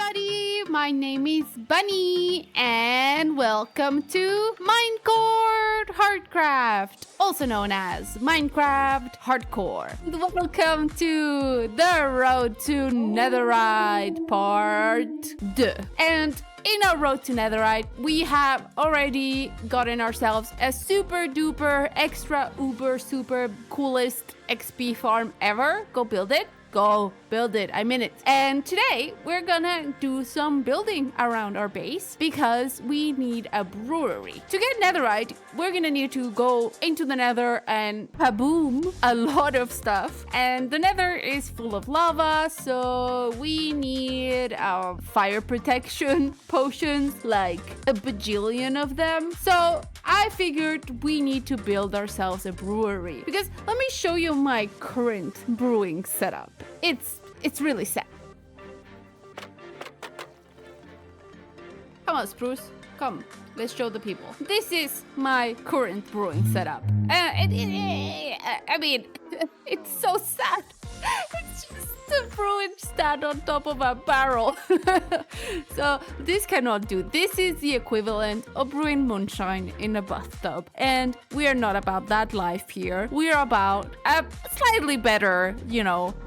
everybody, my name is Bunny and welcome to Minecraft Hardcraft, also known as Minecraft Hardcore. Welcome to the Road to Netherite Part 2. And in our Road to Netherite, we have already gotten ourselves a super duper extra uber super coolest XP farm ever. Go build it. Go build it. I'm in it. And today we're gonna do some building around our base because we need a brewery. To get netherite, we're gonna need to go into the nether and kaboom a lot of stuff. And the nether is full of lava, so we need fire protection potions, like a bajillion of them. So I figured we need to build ourselves a brewery because let me show you my current brewing setup. It's really sad. Come on, Spruce. Come, let's show the people. This is my current brewing setup. I mean, it's so sad. It's just a brewing stand on top of a barrel. So this cannot do. This is the equivalent of brewing moonshine in a bathtub. And we are not about that life here. We are about a slightly better,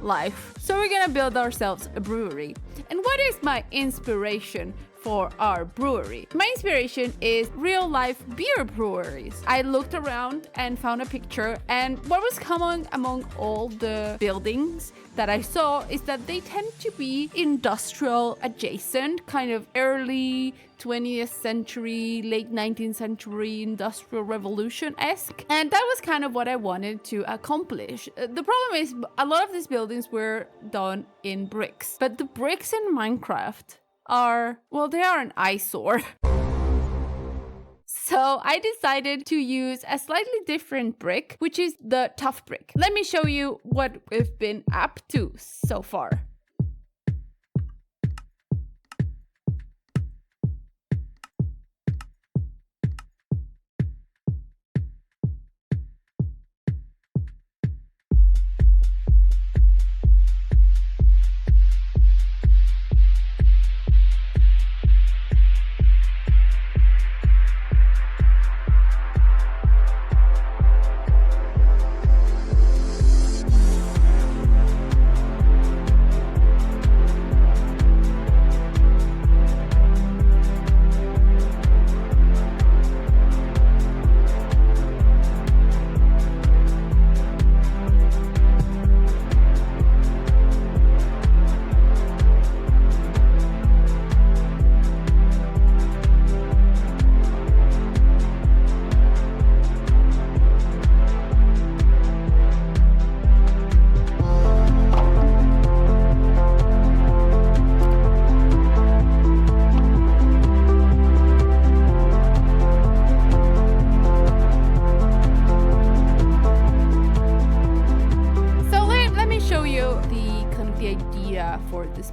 life. So we're gonna build ourselves a brewery. And what is my inspiration for our brewery? My inspiration is real life beer breweries. I looked around and found a picture, and what was common among all the buildings that I saw is that they tend to be industrial adjacent, kind of early 20th century, late 19th century industrial revolution-esque. And that was kind of what I wanted to accomplish. The problem is a lot of these buildings were done in bricks, but the bricks in Minecraft they are an eyesore. So I decided to use a slightly different brick, which is the tough brick. Let me show you what we've been up to so far.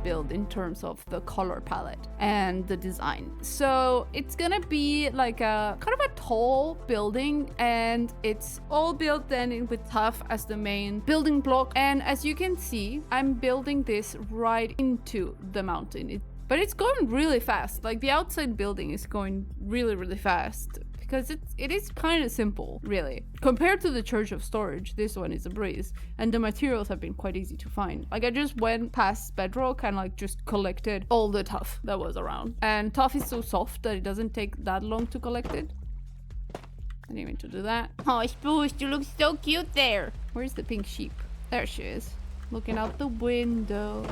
Build in terms of the color palette and the design. So it's gonna be like a kind of a tall building, and it's all built then with tuff as the main building block. And as you can see, I'm building this right into the mountain. But it's going really fast. Like the outside building is going really, really fast because it is kind of simple, really. Compared to the Church of Storage, this one is a breeze, and the materials have been quite easy to find. Like I just went past bedrock and just collected all the tuff that was around. And tuff is so soft that it doesn't take that long to collect it. I didn't mean to do that. Oh, Spruce, you look so cute there. Where's the pink sheep? There she is, looking out the window.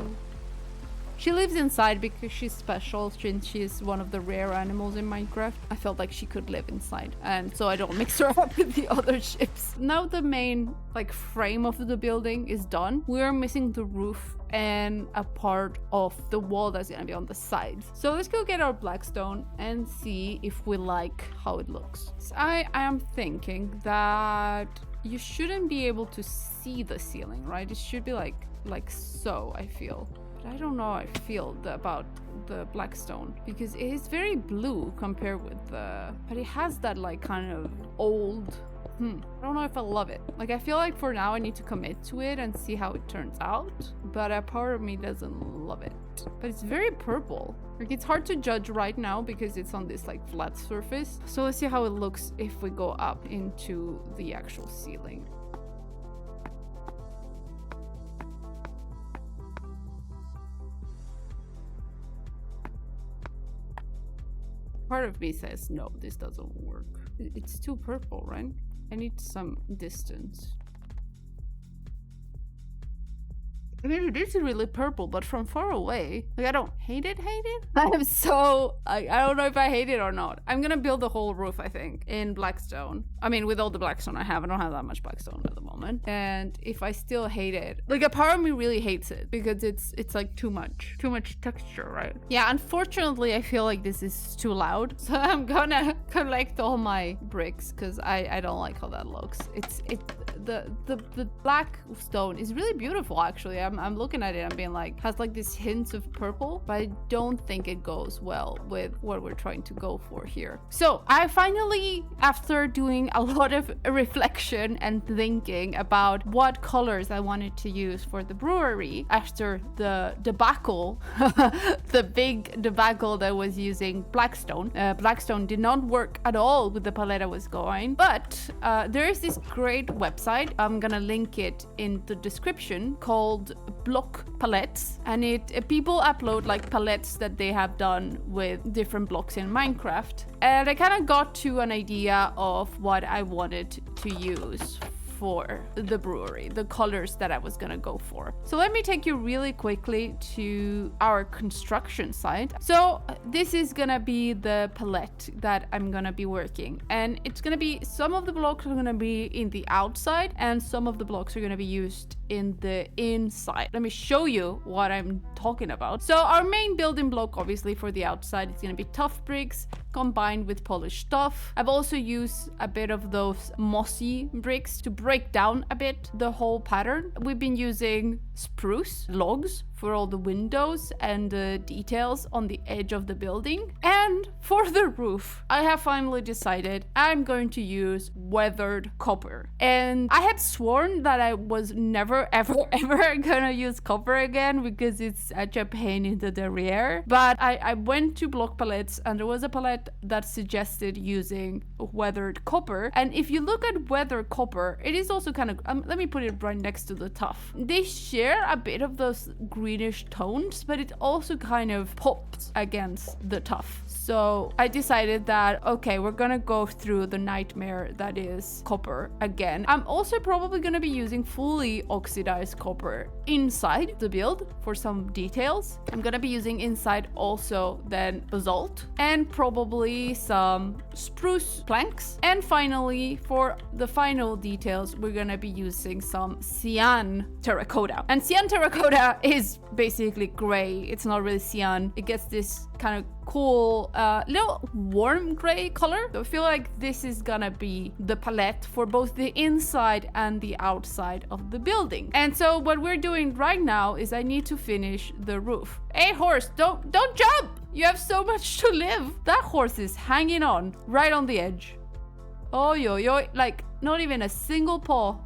She lives inside because she's special, since she's one of the rare animals in Minecraft. I felt like she could live inside, and so I don't mix her up with the other ships. Now the main frame of the building is done. We're missing the roof and a part of the wall that's gonna be on the sides. So let's go get our blackstone and see if we like how it looks. So I am thinking that you shouldn't be able to see the ceiling, right? It should be like so, I feel. I don't know how I feel about the blackstone because it is very blue compared with but it has that kind of old I don't know if I love it. Like, I feel like for now I need to commit to it and see how it turns out. But a part of me doesn't love it. But it's very purple. Like, it's hard to judge right now because it's on this like flat surface. So let's see how it looks if we go up into the actual ceiling. Part of me says, no, this doesn't work. It's too purple, right? I need some distance. I mean, it is really purple, but from far away, like, I don't hate it. I'm so, I don't know if I hate it or not. I'm gonna build the whole roof, I think, in blackstone. I mean, with all the blackstone I don't have that much blackstone at the moment. And if I still hate it, like, a part of me really hates it because it's like too much texture, right? Yeah, unfortunately, I feel like this is too loud. So I'm gonna collect all my bricks because I don't like how that looks. The black stone is really beautiful, actually. I'm looking at it and being like, has like this hint of purple, but I don't think it goes well with what we're trying to go for here. So I finally, after doing a lot of reflection and thinking about what colors I wanted to use for the brewery, after the debacle, the big debacle that was using Blackstone. Blackstone did not work at all with the palette I was going, but there is this great website. I'm gonna link it in the description, called Block Palettes, and people upload like palettes that they have done with different blocks in Minecraft, and I kind of got to an idea of what I wanted to use for the brewery, the colors that I was gonna go for. So let me take you really quickly to our construction site. So this is gonna be the palette that I'm gonna be working, and it's gonna be, some of the blocks are gonna be in the outside and some of the blocks are gonna be used in the inside. Let me show you what I'm talking about. So our main building block, obviously, for the outside, is gonna be tough bricks combined with polished stuff. I've also used a bit of those mossy bricks to break down a bit the whole pattern. We've been using spruce logs for all the windows and the details on the edge of the building. And for the roof, I have finally decided I'm going to use weathered copper. And I had sworn that I was never, ever gonna use copper again because it's such a pain in the derriere. But I went to Block Palettes and there was a palette that suggested using weathered copper. And if you look at weathered copper, it is also kind of, let me put it right next to the tough. They share a bit of those greenish tones, but it also kind of pops against the tough. So I decided that, okay, we're gonna go through the nightmare that is copper again. I'm also probably gonna be using fully oxidized copper inside the build for some details. I'm gonna be using inside also then basalt and probably some spruce planks. And finally, for the final details, we're gonna be using some cyan terracotta. And cyan terracotta is basically gray. It's not really cyan. It gets this kind of cool little warm gray color. So I feel like this is gonna be the palette for both the inside and the outside of the building. And so what we're doing right now is I need to finish the roof. Hey horse, don't jump! You have so much to live. That horse is hanging on right on the edge. Oh yo, like not even a single paw.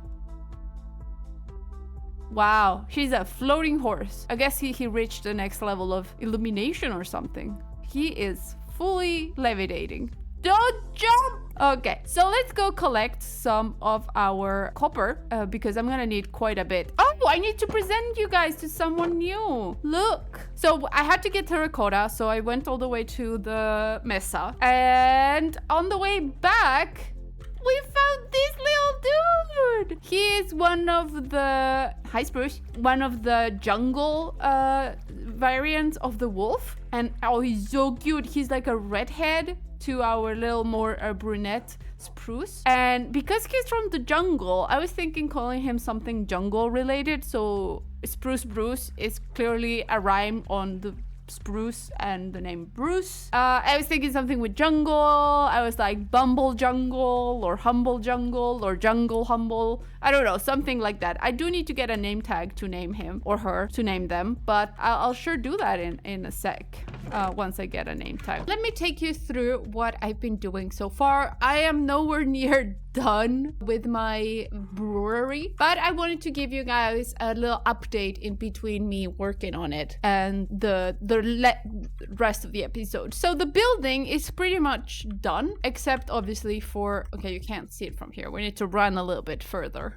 Wow, she's a floating horse. I guess he reached the next level of illumination or something. He is fully levitating. Don't jump! Okay, so let's go collect some of our copper because I'm gonna need quite a bit. Oh, I need to present you guys to someone new. Look. So I had to get terracotta, so I went all the way to the mesa. And on the way back, we found this little dude. He is one of the, hi Spruce, one of the jungle variants of the wolf. And oh, he's so cute. He's like a redhead to our little more brunette Spruce. And because he's from the jungle, I was thinking calling him something jungle related. So Spruce Bruce is clearly a rhyme on the spruce and the name Bruce. I was thinking something with jungle. I was like Bumble Jungle or Humble Jungle or Jungle Humble. I don't know, something like that. I do need to get a name tag to name him or her, to name them, but I'll sure do that in a sec. once I get a name tag. Let me take you through what I've been doing so far. I am nowhere near done with my brewery, but I wanted to give you guys a little update in between me working on it and the rest of the episode. So the building is pretty much done, except obviously for, okay, you can't see it from here. We need to run a little bit further.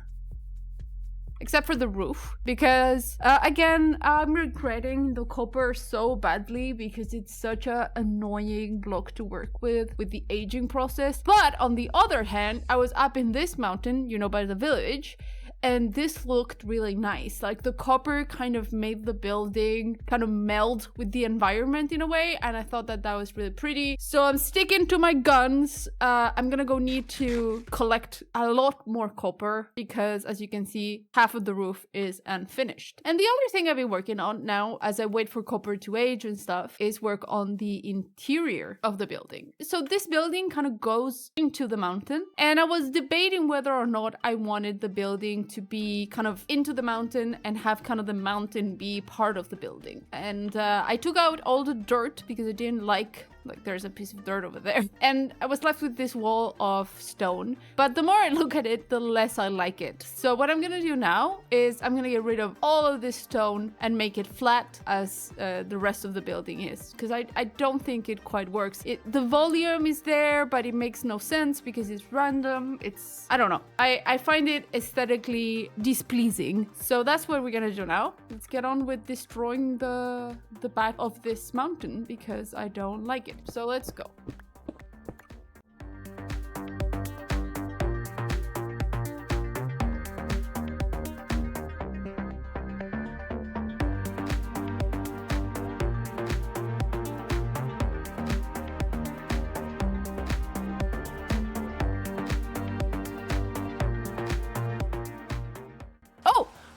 Except for the roof, because again, I'm regretting the copper so badly because it's such a annoying block to work with the aging process. But on the other hand, I was up in this mountain, you know, by the village, and this looked really nice. Like the copper kind of made the building kind of meld with the environment in a way, and I thought that that was really pretty. So I'm sticking to my guns. I'm gonna go need to collect a lot more copper because, as you can see, half of the roof is unfinished. And the other thing I've been working on now, as I wait for copper to age and stuff, is work on the interior of the building. So this building kind of goes into the mountain, and I was debating whether or not I wanted the building to be kind of into the mountain and have kind of the mountain be part of the building. And I took out all the dirt because I didn't like there's a piece of dirt over there. And I was left with this wall of stone. But the more I look at it, the less I like it. So what I'm gonna do now is I'm gonna get rid of all of this stone and make it flat as the rest of the building is. Because I don't think it quite works. The volume is there, but it makes no sense because it's random. I don't know. I find it aesthetically displeasing. So that's what we're gonna do now. Let's get on with destroying the back of this mountain because I don't like it. So let's go.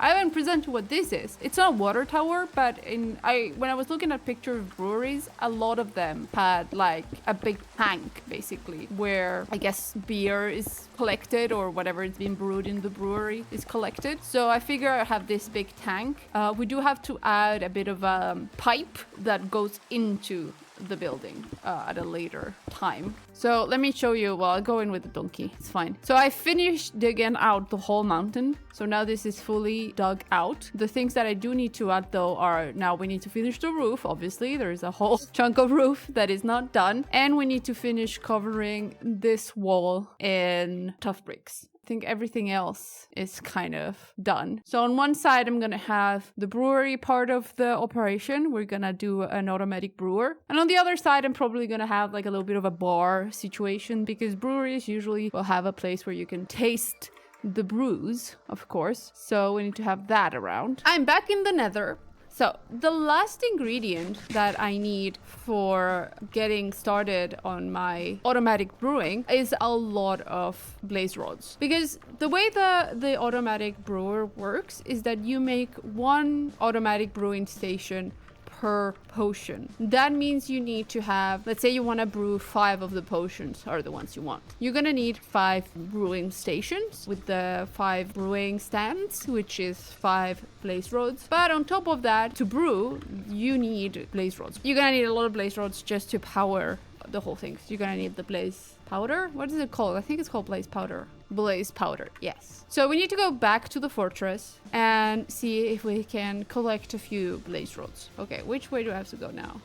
I haven't presented what this is. It's not a water tower, but when I was looking at pictures of breweries, a lot of them had like a big tank, basically, where I guess beer is collected or whatever is being brewed in the brewery is collected. So I figure I have this big tank. We do have to add a bit of a pipe that goes into the building at a later time. So let me show you. Well, I'll go in with the donkey. It's fine. So I finished digging out the whole mountain. So now this is fully dug out. The things that I do need to add though are now we need to finish the roof. Obviously, there's a whole chunk of roof that is not done. And we need to finish covering this wall in tough bricks. I think everything else is kind of done. So on one side, I'm going to have the brewery part of the operation. We're going to do an automatic brewer. And on the other side, I'm probably going to have like a little bit of a bar situation because breweries usually will have a place where you can taste the brews, of course. So we need to have that around. I'm back in the Nether. So the last ingredient that I need for getting started on my automatic brewing is a lot of blaze rods. Because the way the automatic brewer works is that you make one automatic brewing station per potion. That means you need to have, let's say you want to brew 5 of the potions are the ones you want. You're gonna need 5 brewing stations with the 5 brewing stands, which is 5 blaze rods. But on top of that, to brew, you need blaze rods. You're gonna need a lot of blaze rods just to power the whole thing. So you're gonna need the blaze powder. What is it called? I think it's called blaze powder. Blaze powder, yes. So we need to go back to the fortress and see if we can collect a few blaze rods. Okay, which way do I have to go now?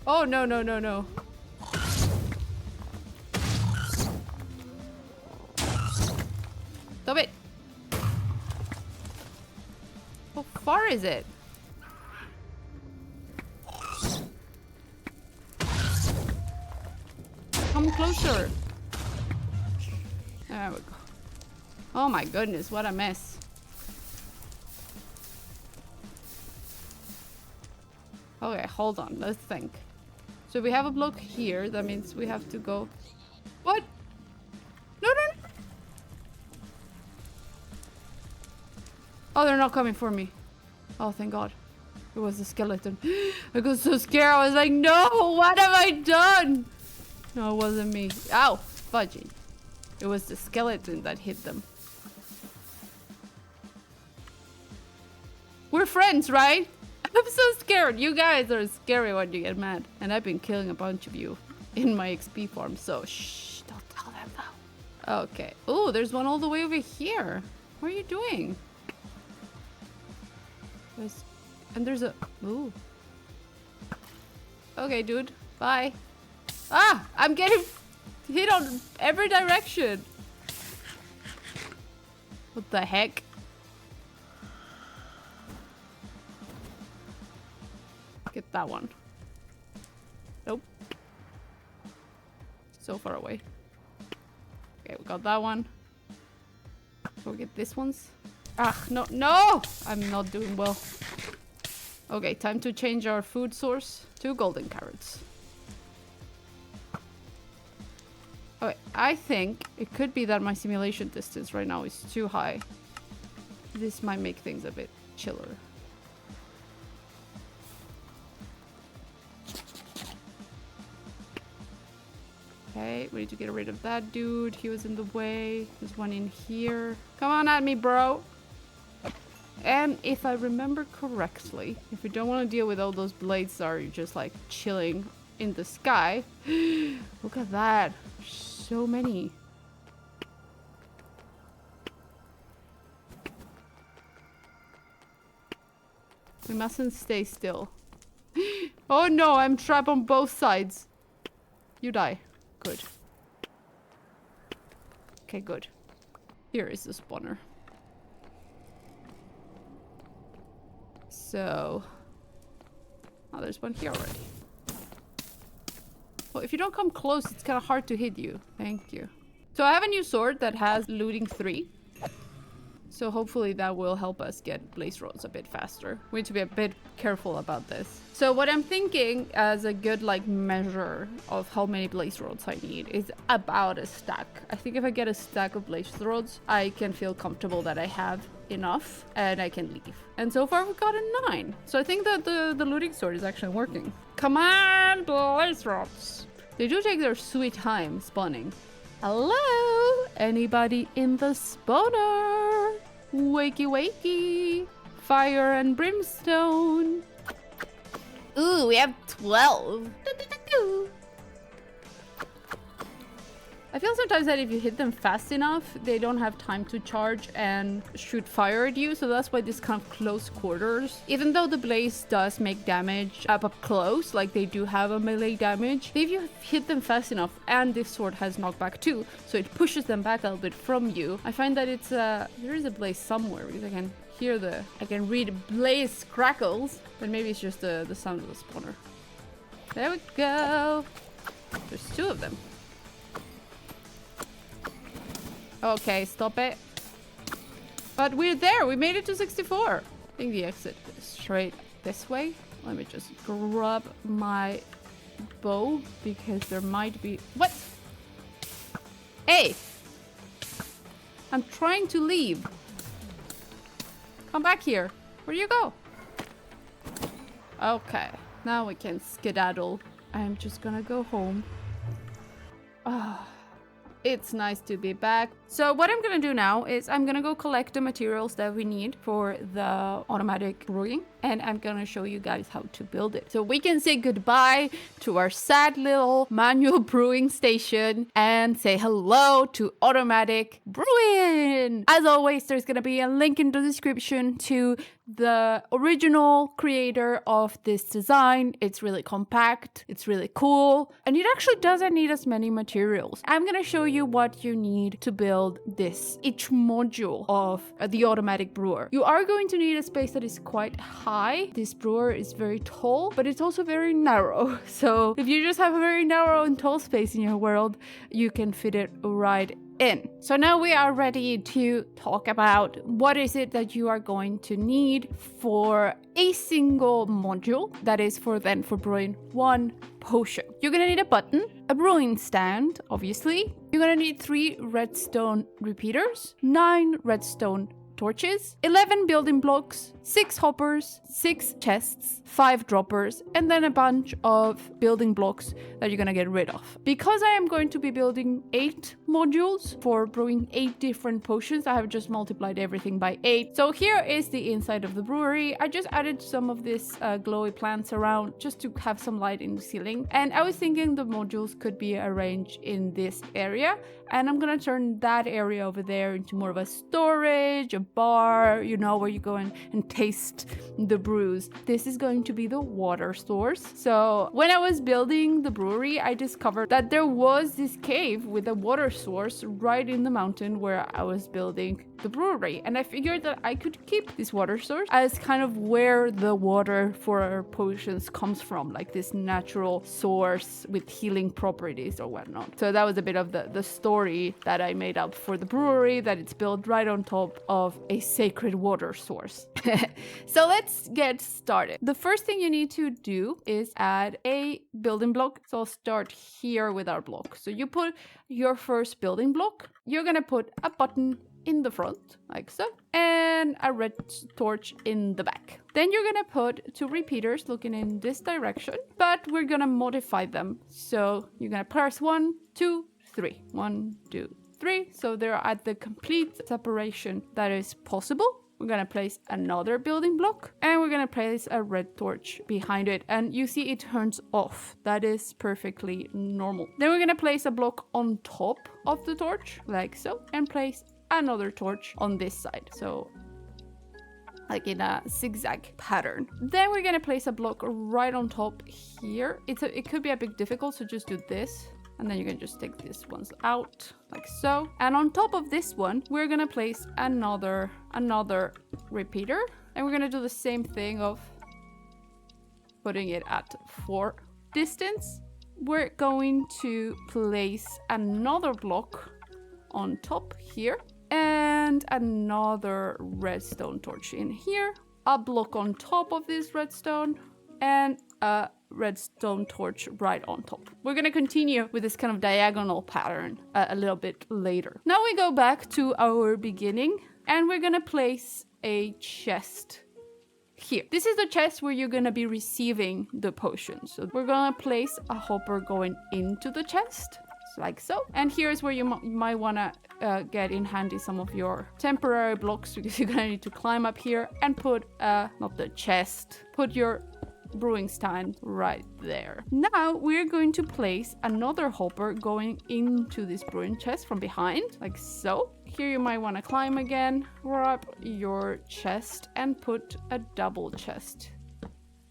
Oh, no, no, no, no. Stop it. How far is it? Come closer. There we go. Oh my goodness, what a mess. Okay, hold on, let's think. So we have a block here, that means we have to go... What? No, no, no! Oh, they're not coming for me. Oh, thank God. It was a skeleton. I got so scared, I was like, no, what have I done? No, it wasn't me. Ow, fudgy. It was the skeleton that hit them. We're friends, right? I'm so scared. You guys are scary when you get mad. And I've been killing a bunch of you in my XP farm, so shh, don't tell them though. Okay. Oh, there's one all the way over here. What are you doing? And there's a... Ooh. Okay, dude. Bye. Ah! I'm getting hit on every direction. What the heck? Get that one. Nope. So far away. Okay, we got that one. Can we get this one's? Ah, no, no! I'm not doing well. Okay, time to change our food source to golden carrots. Okay, I think it could be that my simulation distance right now is too high. This might make things a bit chiller. Okay, we need to get rid of that dude. He was in the way. There's one in here. Come on at me, bro. And if I remember correctly, if we don't want to deal with all those blades that are just like chilling in the sky. Look at that. So many. We mustn't stay still. Oh no, I'm trapped on both sides. You die. Good. Okay, good. Here is the spawner. So... Oh, there's one here already. Well, if you don't come close, it's kind of hard to hit you. Thank you. So I have a new sword that has looting 3. So hopefully that will help us get blaze rods a bit faster. We need to be a bit careful about this. So what I'm thinking as a good like measure of how many blaze rods I need is about a stack. I think if I get a stack of blaze rods, I can feel comfortable that I have enough and I can leave. And so far we've got a 9. So I think that the looting sword is actually working. Come on, blaze rods. They do take their sweet time spawning. Hello? Anybody in the spawner? Wakey wakey. Fire and brimstone. Ooh, we have 12. I feel sometimes that if you hit them fast enough, they don't have time to charge and shoot fire at you. So that's why this kind of close quarters, even though the blaze does make damage up close, like they do have a melee damage, if you hit them fast enough, and this sword has knockback too, so it pushes them back a little bit from you. I find that it's there is a blaze somewhere because I can hear I can read blaze crackles, but maybe it's just the sound of the spawner. There we go. There's 2 of them. Okay, stop it. But we're there. We made it to 64. I think the exit is straight this way. Let me just grab my bow because there might be... What? Hey! I'm trying to leave. Come back here. Where do you go? Okay. Now we can skedaddle. I'm just gonna go home. Ah. It's nice to be back. So what I'm gonna do now is I'm gonna go collect the materials that we need for the automatic brewing, and I'm gonna show you guys how to build it. So we can say goodbye to our sad little manual brewing station and say hello to automatic brewing. As always, there's gonna be a link in the description to the original creator of this design. It's really compact, it's really cool, and it actually doesn't need as many materials. I'm gonna show you what you need to build each module of the automatic brewer. You are going to need a space that is quite high. This brewer is very tall, but it's also very narrow. So if you just have a very narrow and tall space in your world, you can fit it right in. So now we are ready to talk about what is it that you are going to need for a single module that is for brewing 1 potion. You're gonna need a button, a brewing stand, obviously. You're gonna need 3 redstone repeaters, 9 redstone torches, 11 building blocks, 6 hoppers, 6 chests, 5 droppers, and then a bunch of building blocks that you're gonna get rid of. Because I am going to be building 8 modules for brewing 8 different potions, I have just multiplied everything by 8. So here is the inside of the brewery. I just added some of these glowy plants around just to have some light in the ceiling. And I was thinking the modules could be arranged in this area. And I'm gonna turn that area over there into more of a storage, a bar, you know, where you go and taste the brews. This is going to be the water source. So when I was building the brewery, I discovered that there was this cave with a water source right in the mountain where I was building the brewery. And I figured that I could keep this water source as kind of where the water for our potions comes from, like this natural source with healing properties or whatnot. So that was a bit of the story that I made up for the brewery, that it's built right on top of a sacred water source. So let's get started. The first thing you need to do is add a building block. So I'll start here with our block. So you put your first building block. You're gonna put a button in the front, like so, and a red torch in the back. Then you're gonna put 2 repeaters looking in this direction, but we're gonna modify them. So you're gonna press 1, 2, 3. 1, 2, 3. So they're at the complete separation that is possible. We're gonna place another building block and we're gonna place a red torch behind it. And you see it turns off. That is perfectly normal. Then we're gonna place a block on top of the torch, like so, and place another torch on this side. So like in a zigzag pattern. Then we're gonna place a block right on top here. It could be a bit difficult, so just do this. And then you can just take these ones out, like so. And on top of this one, we're gonna place another repeater. And we're gonna do the same thing of putting it at 4 distance. We're going to place another block on top here. And another redstone torch in here. A block on top of this redstone. And a redstone torch right on top. We're gonna continue with this kind of diagonal pattern a little bit later. Now we go back to our beginning and we're gonna place a chest here. This is the chest where you're gonna be receiving the potions. So we're gonna place a hopper going into the chest, like so. And here's where you might wanna get in handy some of your temporary blocks, because you're gonna need to climb up here and put not the chest, put your brewing stand right there. Now we're going to place another hopper going into this brewing chest from behind, like so. Here you might want to climb again, grab your chest and put a double chest.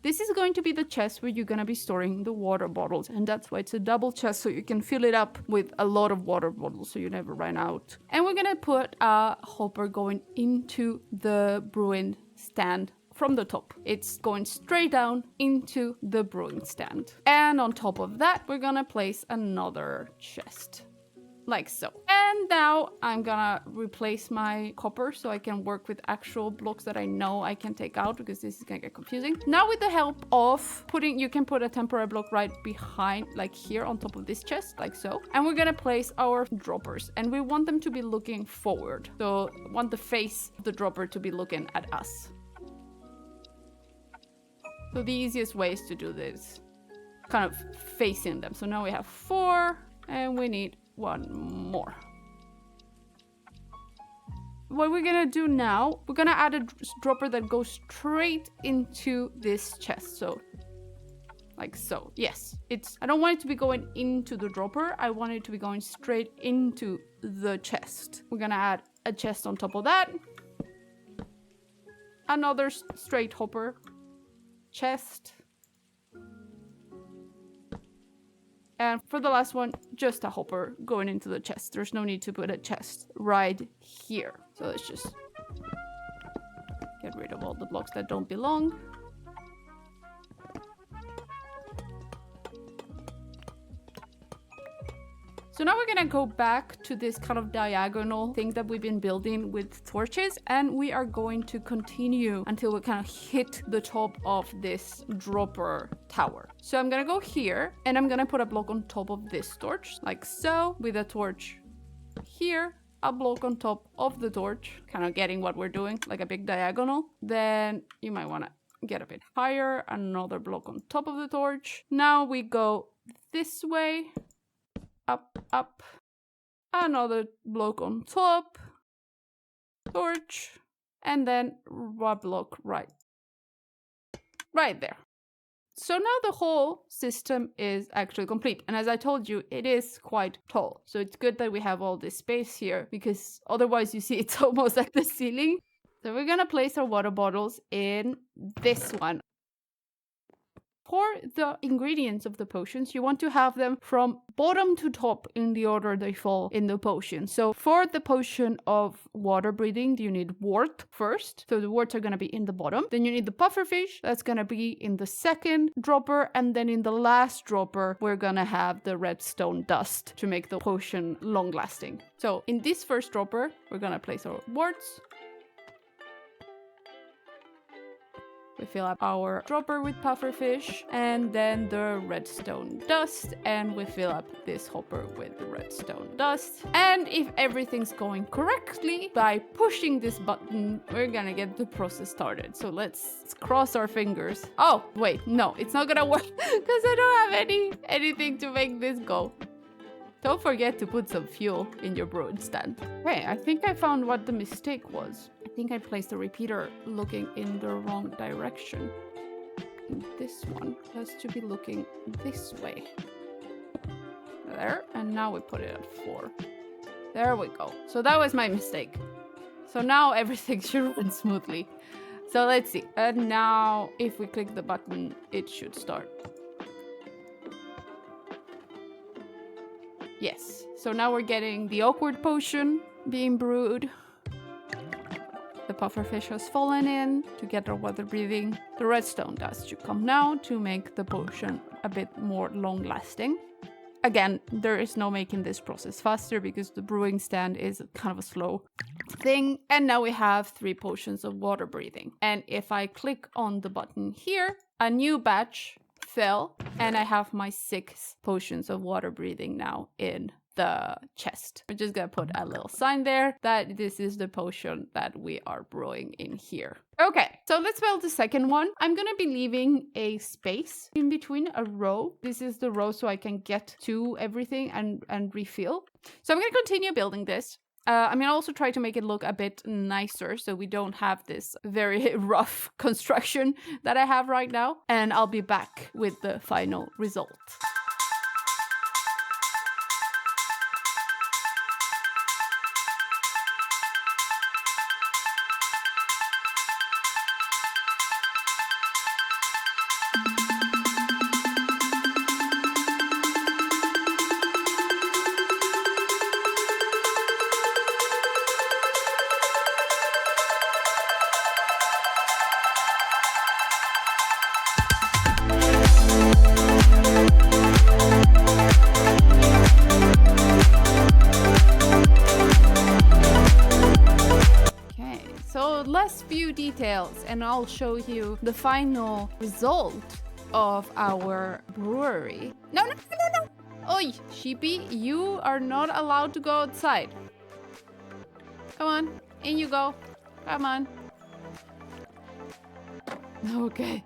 This is going to be the chest where you're going to be storing the water bottles, and that's why it's a double chest, so you can fill it up with a lot of water bottles so you never run out. And we're going to put a hopper going into the brewing stand from the top. It's going straight down into the brewing stand. And on top of that, we're gonna place another chest, like so. And now I'm gonna replace my copper so I can work with actual blocks that I know I can take out, because this is gonna get confusing. Now with the help of you can put a temporary block right behind, like here on top of this chest, like so. And we're gonna place our droppers, and we want them to be looking forward. So I want the face of the dropper to be looking at us. So the easiest way is to do this, kind of facing them. So now we have 4 and we need 1 more. What we're gonna do now, we're gonna add a dropper that goes straight into this chest. So like so. Yes, I don't want it to be going into the dropper. I want it to be going straight into the chest. We're gonna add a chest on top of that. Another straight hopper. Chest. And for the last one, just a hopper going into the chest. There's no need to put a chest right here. So let's just get rid of all the blocks that don't belong. So now we're gonna go back to this kind of diagonal thing that we've been building with torches, and we are going to continue until we kind of hit the top of this dropper tower. So I'm gonna go here and I'm gonna put a block on top of this torch, like so, with a torch here, a block on top of the torch, kind of getting what we're doing, like a big diagonal. Then you might want to get a bit higher, another block on top of the torch. Now we go this way, up, up, another block on top, torch, and then one block right there. So now the whole system is actually complete. And as I told you, it is quite tall. So it's good that we have all this space here, because otherwise you see it's almost like the ceiling. So we're gonna place our water bottles in this one. For the ingredients of the potions, you want to have them from bottom to top in the order they fall in the potion. So for the potion of water breathing, you need wort first. So the worts are going to be in the bottom. Then you need the pufferfish. That's going to be in the second dropper. And then in the last dropper, we're going to have the redstone dust to make the potion long lasting. So in this first dropper, we're going to place our worts. We fill up our dropper with pufferfish and then the redstone dust, and we fill up this hopper with the redstone dust. And if everything's going correctly, by pushing this button, we're gonna get the process started. So let's cross our fingers. Oh, wait, no, it's not gonna work because I don't have anything to make this go. Don't forget to put some fuel in your brewing stand. Okay, I think I found what the mistake was. I think I placed the repeater looking in the wrong direction. And this one has to be looking this way. There, and now we put it at 4. There we go. So that was my mistake. So now everything should run smoothly. So let's see. And now if we click the button, it should start. Yes, so now we're getting the awkward potion being brewed. The pufferfish has fallen in to get our water breathing. The redstone dust should come now to make the potion a bit more long lasting. Again, there is no making this process faster because the brewing stand is kind of a slow thing. And now we have 3 potions of water breathing. And if I click on the button here, a new batch fell, and I have my 6 potions of water breathing now in the chest. We're just gonna put a little sign there that this is the potion that we are brewing in here. Okay, so let's build the second one. I'm gonna be leaving a space in between, a row. This is the row so I can get to everything and refill. So I'm gonna continue building this. I'm gonna also try to make it look a bit nicer so we don't have this very rough construction that I have right now. And I'll be back with the final result. Details, and I'll show you the final result of our brewery. No. Oi, sheepy, you are not allowed to go outside. Come on, in you go. Come on. Okay.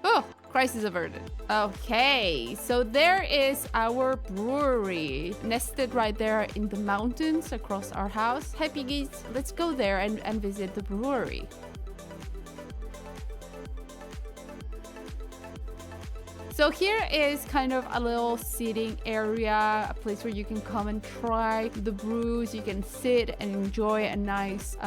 Oh, crisis averted. Okay, so there is our brewery nested right there in the mountains across our house. Hi, piggies. Let's go there and visit the brewery. So here is kind of a little seating area, a place where you can come and try the brews. You can sit and enjoy a nice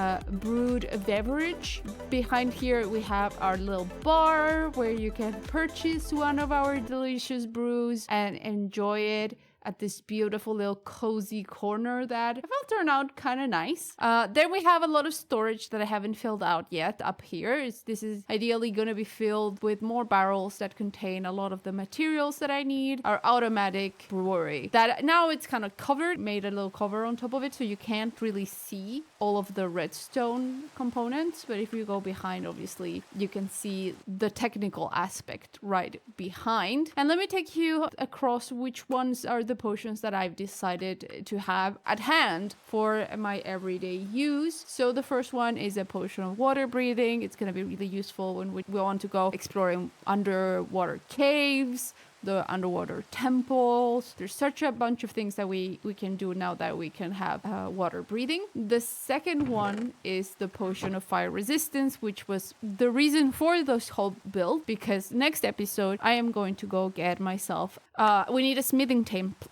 brewed beverage. Behind here we have our little bar where you can purchase one of our delicious brews and enjoy it at this beautiful little cozy corner that I felt turned out kind of nice. Then we have a lot of storage that I haven't filled out yet up here. This is ideally going to be filled with more barrels that contain a lot of the materials that I need. Our automatic brewery that now it's kind of covered, made a little cover on top of it so you can't really see all of the redstone components. But if you go behind, obviously, you can see the technical aspect right behind. And let me take you across which ones are the potions that I've decided to have at hand for my everyday use. So the first one is a potion of water breathing. It's going to be really useful when we want to go exploring underwater caves, the underwater temples. There's such a bunch of things that we can do now that we can have water breathing. The second one is the potion of fire resistance, which was the reason for this whole build, because next episode I am going to go get myself we need a smithing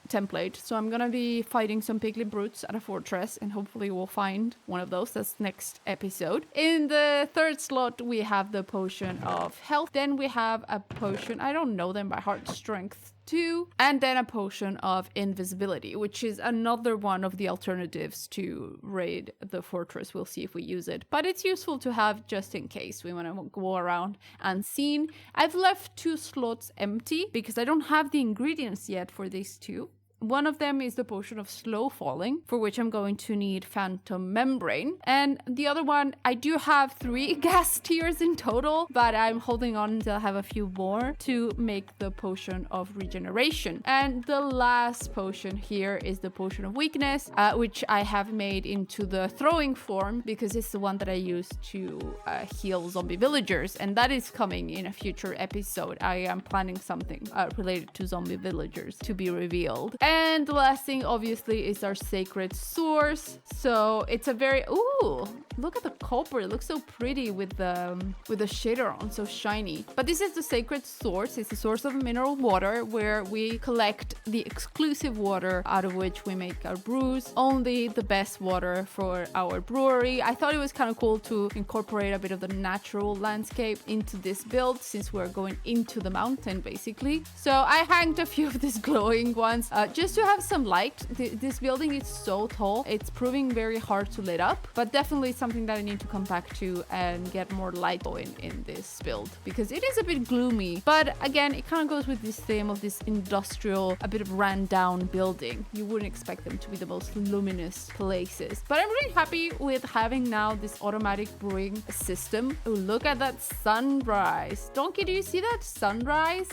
template, so I'm gonna be fighting some piggly brutes at a fortress, and hopefully we'll find one of those. That's next episode. In the third slot we have the potion of health, then we have a potion, I don't know them by heart, strength 2, and then a potion of invisibility, which is another one of the alternatives to raid the fortress. We'll see if we use it, but it's useful to have just in case we want to go around unseen. I've left 2 slots empty because I don't have the ingredients yet for these 2. One of them is the potion of slow falling, for which I'm going to need phantom membrane. And the other one, I do have 3 gas tiers in total, but I'm holding on until I have a few more to make the potion of regeneration. And the last potion here is the potion of weakness, which I have made into the throwing form because it's the one that I use to heal zombie villagers. And that is coming in a future episode. I am planning something related to zombie villagers to be revealed. And the last thing, obviously, is our sacred source. So it's a very... Ooh, look at the copper. It looks so pretty with the shader on, so shiny. But this is the sacred source. It's the source of mineral water where we collect the exclusive water out of which we make our brews. Only the best water for our brewery. I thought it was kind of cool to incorporate a bit of the natural landscape into this build since we're going into the mountain, basically. So I hanged a few of these glowing ones just to have some light. This building is so tall, it's proving very hard to lit up, but definitely something that I need to come back to and get more light going in this build because it is a bit gloomy. But again, it kind of goes with this theme of this industrial, a bit of ran down building. You wouldn't expect them to be the most luminous places, but I'm really happy with having now this automatic brewing system. Oh, look at that sunrise. Donkey, do you see that sunrise?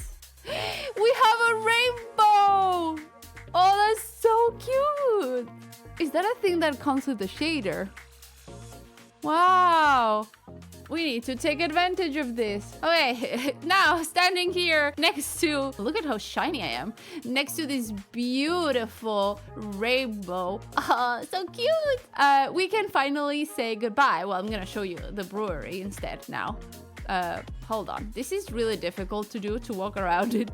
We have a rainbow. Oh, that's so cute. Is that a thing that comes with the shader? Wow. We need to take advantage of this. Okay, now standing here next to... Look at how shiny I am. Next to this beautiful rainbow. Oh, so cute. We can finally say goodbye. Well, I'm gonna show you the brewery instead now. Hold on. This is really difficult to do, to walk around in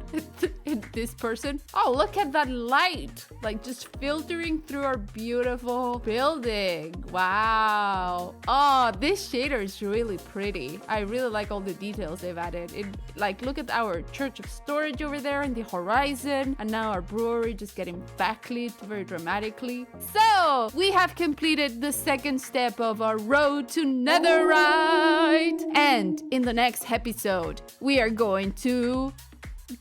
this person. Oh, look at that light. Like just filtering through our beautiful building. Wow. Oh, this shader is really pretty. I really like all the details they've added. Like, look at our church of storage over there in the horizon. And now our brewery just getting backlit very dramatically. So, we have completed the second step of our road to Netherite. And in the next episode, we are going to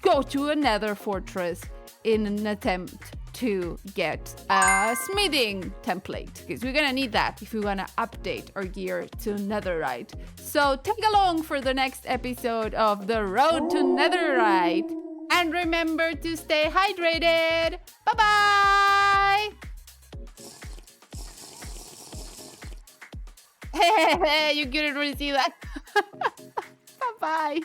go to another fortress in an attempt to get a smithing template, because we're gonna need that if we wanna update our gear to Netherite. So take along for the next episode of The Road to Netherite. And remember to stay hydrated. Bye-bye! Hey, you couldn't really see that. Bye-bye.